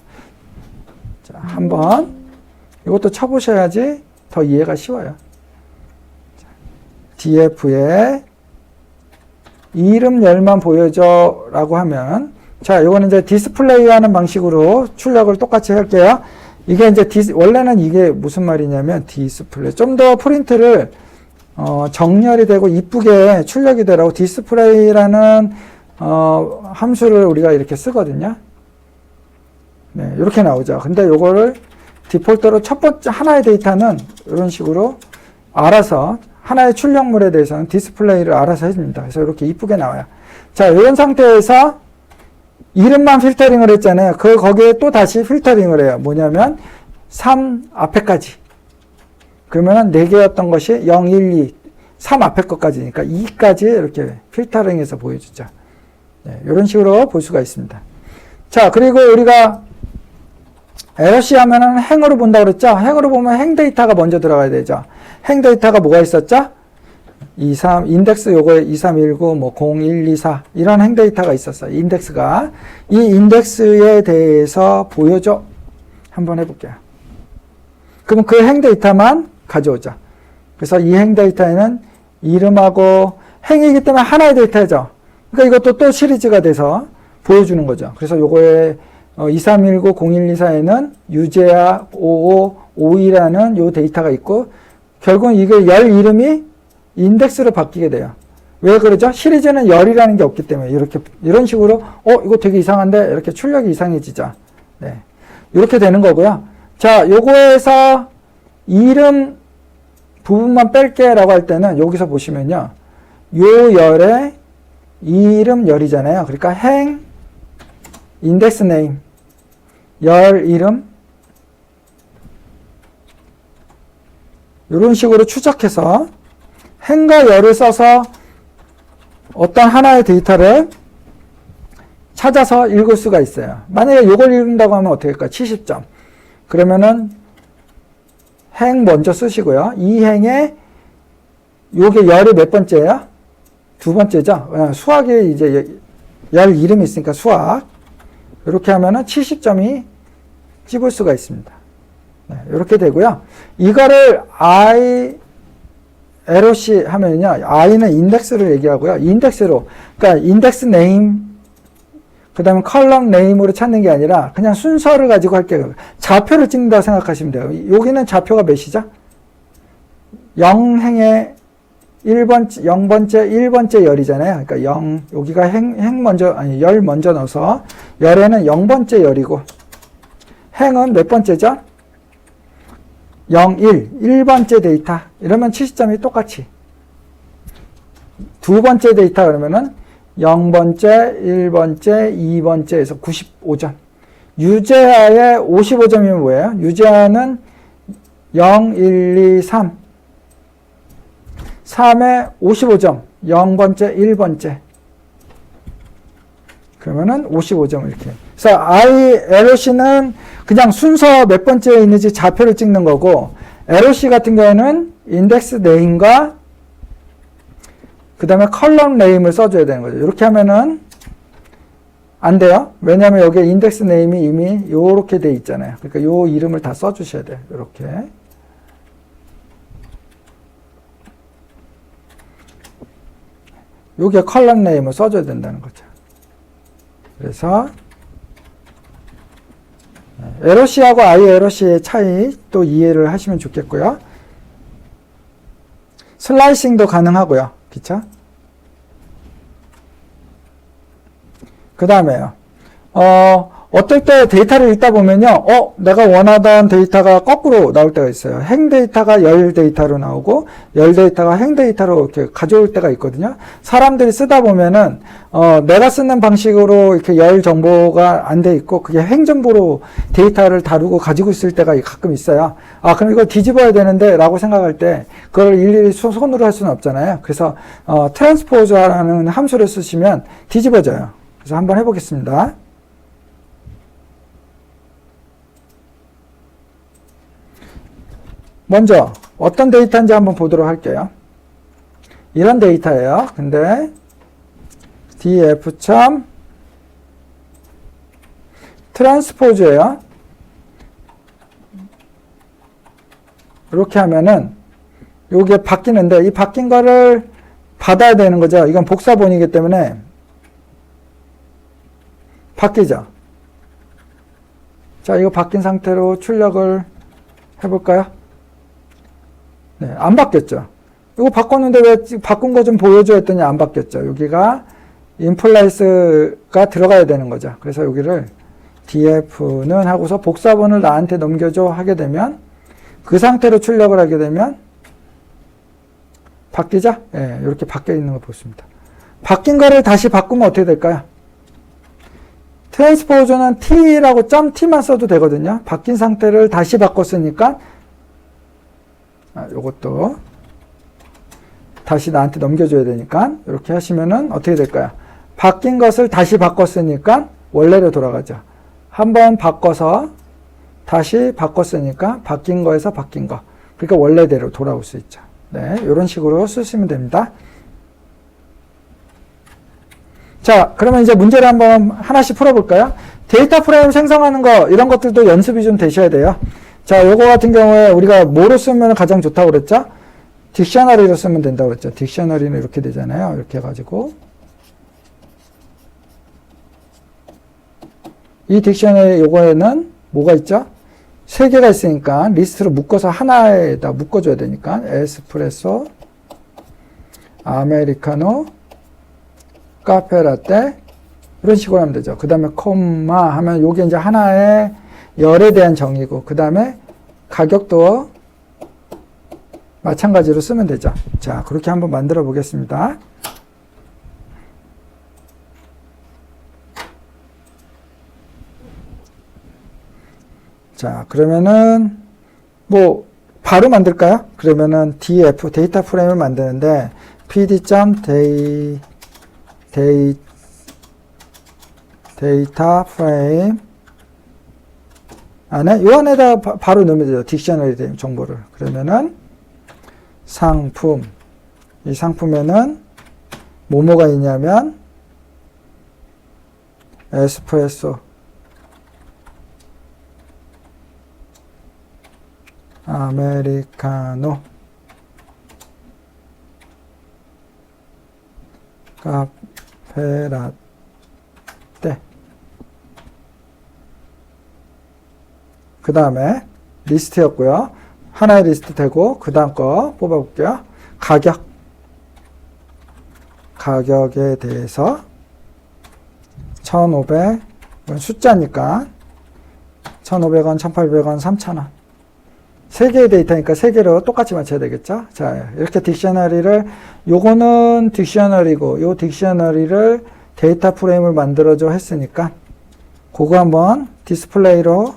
S1: 자, 한번 이것도 쳐보셔야지 더 이해가 쉬워요. df에 이름 열만 보여줘 라고 하면, 자, 요거는 이제 디스플레이 하는 방식으로 출력을 똑같이 할게요. 이게 이제 원래는 이게 무슨 말이냐면 디스플레이. 좀 더 프린트를 정렬이 되고 이쁘게 출력이 되라고 디스플레이라는 함수를 우리가 이렇게 쓰거든요. 네, 이렇게 나오죠. 근데 요거를 디폴트로 첫 번째 하나의 데이터는 이런 식으로 알아서 하나의 출력물에 대해서는 디스플레이를 알아서 해줍니다. 그래서 이렇게 이쁘게 나와요. 자, 이런 상태에서 이름만 필터링을 했잖아요. 거기에 또 다시 필터링을 해요. 뭐냐면 3 앞에까지. 그러면 4개였던 것이 0, 1, 2, 3 앞에 것까지니까 2까지 이렇게 필터링해서 보여주죠. 네, 이런 식으로 볼 수가 있습니다. 자, 그리고 우리가 LOC 하면은 행으로 본다고 그랬죠? 행으로 보면 행 데이터가 먼저 들어가야 되죠. 행 데이터가 뭐가 있었죠? 2, 3, 인덱스 요거에 2, 3, 1, 9, 뭐 0, 1, 2, 4 이런 행 데이터가 있었어요. 인덱스가. 이 인덱스에 대해서 보여줘. 한번 해볼게요. 그럼 그 행 데이터만 가져오죠. 그래서 이 행 데이터에는 이름하고 행이기 때문에 하나의 데이터죠. 그러니까 이것도 또 시리즈가 돼서 보여주는 거죠. 그래서 요거에 2319, 0124에는 유제아 55, 52라는 요 데이터가 있고 결국은 이게 열 이름이 인덱스로 바뀌게 돼요. 왜 그러죠? 시리즈는 열이라는 게 없기 때문에 이런 식으로 이거 되게 이상한데 이렇게 출력이 이상해지죠. 네. 이렇게 되는 거고요. 자, 요거에서 이름 부분만 뺄게 라고 할 때는 여기서 보시면요. 요 열에 이름 열이잖아요. 그러니까 행 인덱스 네임 열 이름 이런 식으로 추적해서 행과 열을 써서 어떤 하나의 데이터를 찾아서 읽을 수가 있어요. 만약에 이걸 읽는다고 하면 어떻게 할까요? 70점. 그러면은 행 먼저 쓰시고요. 이 행에 요게 열이 몇 번째예요? 2번째죠. 수학에 이제 열 이름이 있으니까 수학. 이렇게 하면은 70점이 찝을 수가 있습니다. 네, 이렇게 되고요. 이거를 LOC 하면요. I는 인덱스를 얘기하고요. 인덱스로, 그러니까 인덱스 네임, 그 다음에 컬럼 네임으로 찾는 게 아니라 그냥 순서를 가지고 할게요. 좌표를 찍는다고 생각하시면 돼요. 여기는 좌표가 몇이죠? 0행의 1번째, 0번째, 1번째 열이잖아요. 그러니까 0, 여기가 행 먼저, 아니, 열 먼저 넣어서, 열에는 0번째 열이고, 행은 몇 번째죠? 0, 1, 1번째 데이터. 이러면 70점이 똑같이. 두 번째 데이터 그러면은 0번째, 1번째, 2번째에서 95점. 유제하의 55점이면 뭐예요? 유제하는 0, 1, 2, 3. 3에 55점. 0번째, 1번째. 그러면은 55점 이렇게. 그래서 LOC는 그냥 순서 몇 번째에 있는지 좌표를 찍는 거고, LOC 같은 경우에는 인덱스 네임과 그 다음에 컬럼 네임을 써줘야 되는 거죠. 이렇게 하면은 안 돼요. 왜냐하면 여기에 인덱스 네임이 이미 요렇게 돼 있잖아요. 그러니까 요 이름을 다 써주셔야 돼요. 이렇게. 여기에 컬럼 네임을 써줘야 된다는 거죠. 그래서 LOC하고 ILOC의 차이 또 이해를 하시면 좋겠고요. 슬라이싱도 가능하고요. 그쵸? 그 다음에요. 어떨 때 데이터를 읽다 보면요. 내가 원하던 데이터가 거꾸로 나올 때가 있어요. 행 데이터가 열 데이터로 나오고, 열 데이터가 행 데이터로 이렇게 가져올 때가 있거든요. 사람들이 쓰다 보면은, 내가 쓰는 방식으로 이렇게 열 정보가 안 돼 있고, 그게 행 정보로 데이터를 다루고 가지고 있을 때가 가끔 있어요. 그럼 이걸 뒤집어야 되는데, 라고 생각할 때, 그걸 일일이 손으로 할 수는 없잖아요. 그래서, 트랜스포저라는 함수를 쓰시면 뒤집어져요. 그래서 한번 해보겠습니다. 먼저 어떤 데이터인지 한번 보도록 할게요. 이런 데이터예요. 근데 df 트랜스포즈예요. 이렇게 하면은 요게 바뀌는데 이 바뀐 거를 받아야 되는 거죠. 이건 복사본이기 때문에 바뀌죠. 자, 이거 바뀐 상태로 출력을 해볼까요? 네, 안 바뀌었죠. 이거 바꿨는데 왜 바꾼 거 좀 보여줘 했더니 안 바뀌었죠. 여기가 인플레이스가 들어가야 되는 거죠. 그래서 여기를 df는 하고서 복사본을 나한테 넘겨줘 하게 되면 그 상태로 출력을 하게 되면 바뀌죠? 네, 이렇게 바뀌어 있는 걸 보십니다. 바뀐 거를 다시 바꾸면 어떻게 될까요? 트랜스포저는 t라고 .t만 써도 되거든요. 바뀐 상태를 다시 바꿨으니까 요것도 다시 나한테 넘겨줘야 되니까 이렇게 하시면은 어떻게 될까요? 바뀐 것을 다시 바꿨으니까 원래로 돌아가죠. 한번 바꿔서 다시 바꿨으니까 바뀐 거에서 바뀐 거. 그러니까 원래대로 돌아올 수 있죠. 네, 이런 식으로 쓰시면 됩니다. 자, 그러면 이제 문제를 한번 하나씩 풀어볼까요? 데이터 프레임 생성하는 거 이런 것들도 연습이 좀 되셔야 돼요. 자, 요거 같은 경우에 우리가 뭐로 쓰면 가장 좋다고 그랬죠? 딕셔너리로 쓰면 된다고 그랬죠. 딕셔너리는 이렇게 되잖아요. 이렇게 해가지고. 이 딕셔너리 요거에는 뭐가 있죠? 세 개가 있으니까 리스트로 묶어서 하나에다 묶어줘야 되니까 에스프레소, 아메리카노, 카페라떼 이런 식으로 하면 되죠. 그 다음에 콤마 하면 요게 이제 하나의 열에 대한 정의고 그 다음에 가격도 마찬가지로 쓰면 되죠. 자, 그렇게 한번 만들어 보겠습니다. 자, 그러면은 뭐 바로 만들까요? 그러면은 df 데이터 프레임을 만드는데 데이터 프레임 안에 요 안에다 바로 넣으면 되죠. 딕셔너리 정보를. 그러면은 상품, 이 상품에는 뭐뭐가 있냐면 에스프레소, 아메리카노, 카페라떼 그 다음에 리스트였고요. 하나의 리스트 되고 그 다음 거 뽑아볼게요. 가격에 대해서 1,500, 이건 숫자니까 1,500원, 1,800원, 3,000원. 3개의 데이터니까 3개로 똑같이 맞춰야 되겠죠. 자, 이렇게 딕셔너리를, 요거는 딕셔너리고 요 딕셔너리를 데이터 프레임을 만들어줘 했으니까 그거 한번 디스플레이로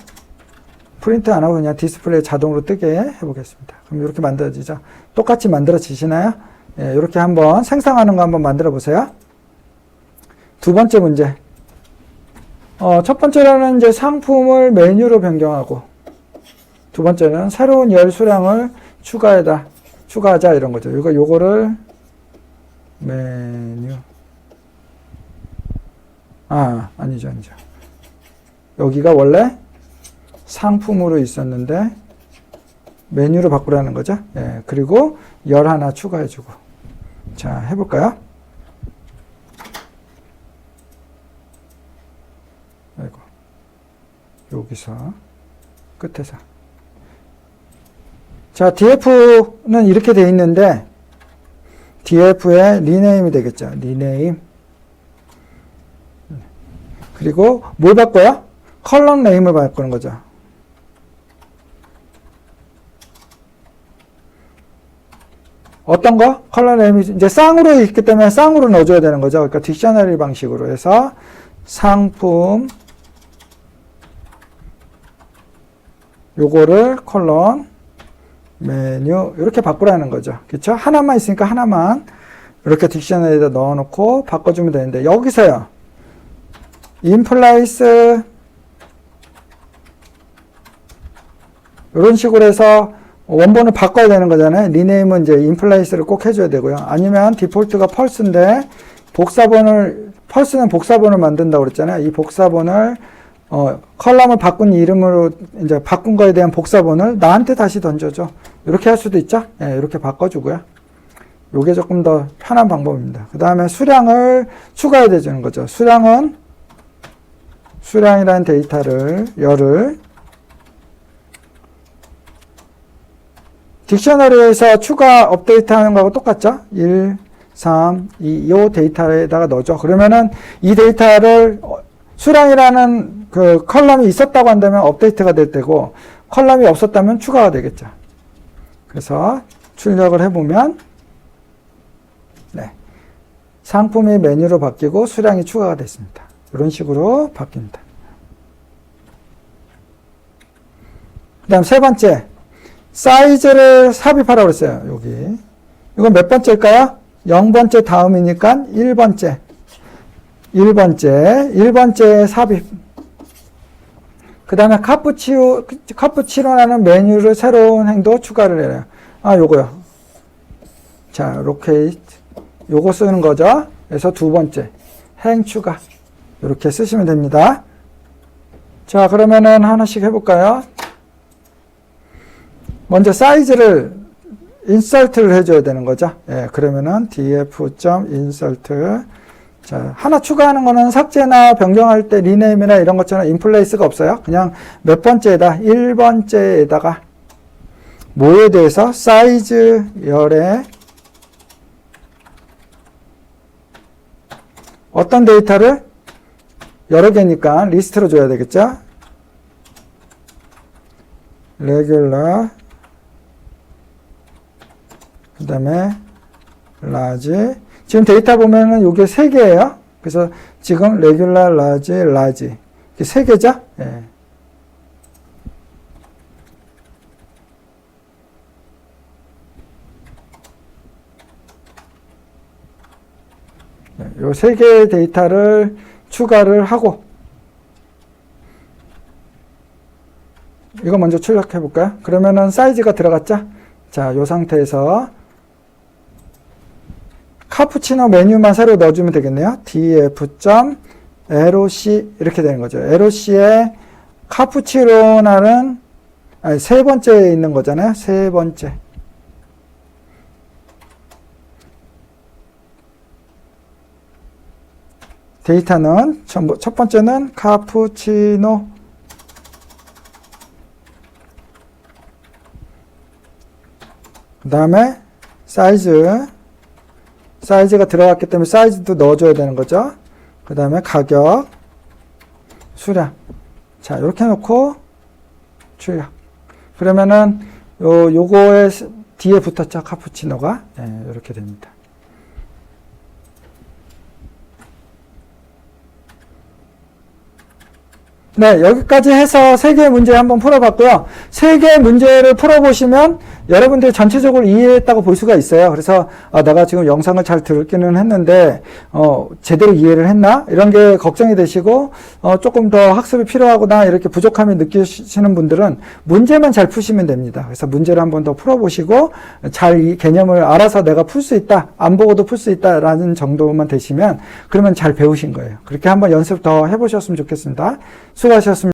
S1: 프린트 안 하고 그냥 디스플레이 자동으로 뜨게 해보겠습니다. 그럼 이렇게 만들어지죠. 똑같이 만들어지시나요? 예, 이렇게 한번 생성하는 거 한번 만들어 보세요. 두 번째 문제. 첫 번째로는 이제 상품을 메뉴로 변경하고, 두 번째는 새로운 열 수량을 추가하자 이런 거죠. 요거를 메뉴. 아니죠. 여기가 원래 상품으로 있었는데 메뉴로 바꾸라는 거죠. 예, 그리고 열 하나 추가해주고. 자, 해볼까요? 아이고, 여기서 끝에서. 자, df는 이렇게 돼 있는데 df의 리네임이 되겠죠. 리네임. 그리고 뭘 바꿔요? 컬럼 네임을 바꾸는 거죠. 어떤 거? 컬러 네임이 이제 쌍으로 있기 때문에 쌍으로 넣어줘야 되는 거죠. 그러니까 딕셔너리 방식으로 해서 상품 요거를 컬럼 메뉴 이렇게 바꾸라는 거죠. 그렇죠? 하나만 있으니까 하나만 이렇게 딕셔너리에다 넣어놓고 바꿔주면 되는데 여기서요. 인플레이스 이런 식으로 해서 원본을 바꿔야 되는 거잖아요. 리네임은 이제 인플레이스를 꼭 해줘야 되고요. 아니면 디폴트가 펄스인데 펄스는 복사본을 만든다고 그랬잖아요. 이 복사본을 컬럼을 바꾼 이름으로 이제 바꾼 거에 대한 복사본을 나한테 다시 던져줘. 이렇게 할 수도 있죠. 예, 이렇게 바꿔주고요. 요게 조금 더 편한 방법입니다. 그 다음에 수량을 추가해야 되는 거죠. 수량이라는 데이터를 열을 딕셔너리에서 추가 업데이트 하는 거하고 똑같죠? 1, 3, 2, 요 데이터에다가 넣어줘. 그러면은 이 데이터를 수량이라는 그 컬럼이 있었다고 한다면 업데이트가 될 때고 컬럼이 없었다면 추가가 되겠죠. 그래서 출력을 해보면 네, 상품이 메뉴로 바뀌고 수량이 추가가 됐습니다. 이런 식으로 바뀝니다. 그 다음 세 번째 사이즈를 삽입하라고 그랬어요. 여기 이건 몇 번째일까요? 0번째 다음이니까 1번째 삽입. 그 다음에 카푸치노라는 메뉴를 새로운 행도 추가를 해요. 요거요. 자, 로케이트 요거 쓰는 거죠. 그래서 두 번째 행 추가 이렇게 쓰시면 됩니다. 자, 그러면은 하나씩 해볼까요? 먼저 사이즈를 인설트를 해줘야 되는 거죠. 예, 그러면은 df.insert. 자, 하나 추가하는 거는 삭제나 변경할 때 리네임이나 이런 것처럼 인플레이스가 없어요. 그냥 몇 번째에다 1번째에다가 뭐에 대해서 사이즈 열에 어떤 데이터를 여러 개니까 리스트로 줘야 되겠죠. 레귤러 그 다음에 라지. 지금 데이터 보면은 요게 3개예요. 그래서 지금 레귤러, 라지 이게 3개죠? 예. 요 3개의 데이터를 추가를 하고 이거 먼저 출력해 볼까요? 그러면은 사이즈가 들어갔죠? 자, 요 상태에서 카푸치노 메뉴만 새로 넣어주면 되겠네요. df.loc 이렇게 되는 거죠. loc에 카푸치노라는 세 번째에 있는 거잖아요. 세 번째. 데이터는 첫 번째는 카푸치노 다음에 사이즈가 들어갔기 때문에 사이즈도 넣어줘야 되는 거죠. 그 다음에 가격, 수량. 자, 이렇게 해놓고 출력. 그러면은 요거에 뒤에 붙었죠. 카푸치노가. 네, 이렇게 됩니다. 네, 여기까지 해서 3개의 문제 한번 풀어봤고요. 3개의 문제를 풀어보시면 여러분들이 전체적으로 이해했다고 볼 수가 있어요. 그래서 내가 지금 영상을 잘 듣기는 했는데 제대로 이해를 했나? 이런 게 걱정이 되시고 조금 더 학습이 필요하구나 이렇게 부족함이 느끼시는 분들은 문제만 잘 푸시면 됩니다. 그래서 문제를 한번 더 풀어보시고 잘 이 개념을 알아서 내가 풀 수 있다, 안 보고도 풀 수 있다라는 정도만 되시면 그러면 잘 배우신 거예요. 그렇게 한번 연습 더 해보셨으면 좋겠습니다. 수고하셨습니다.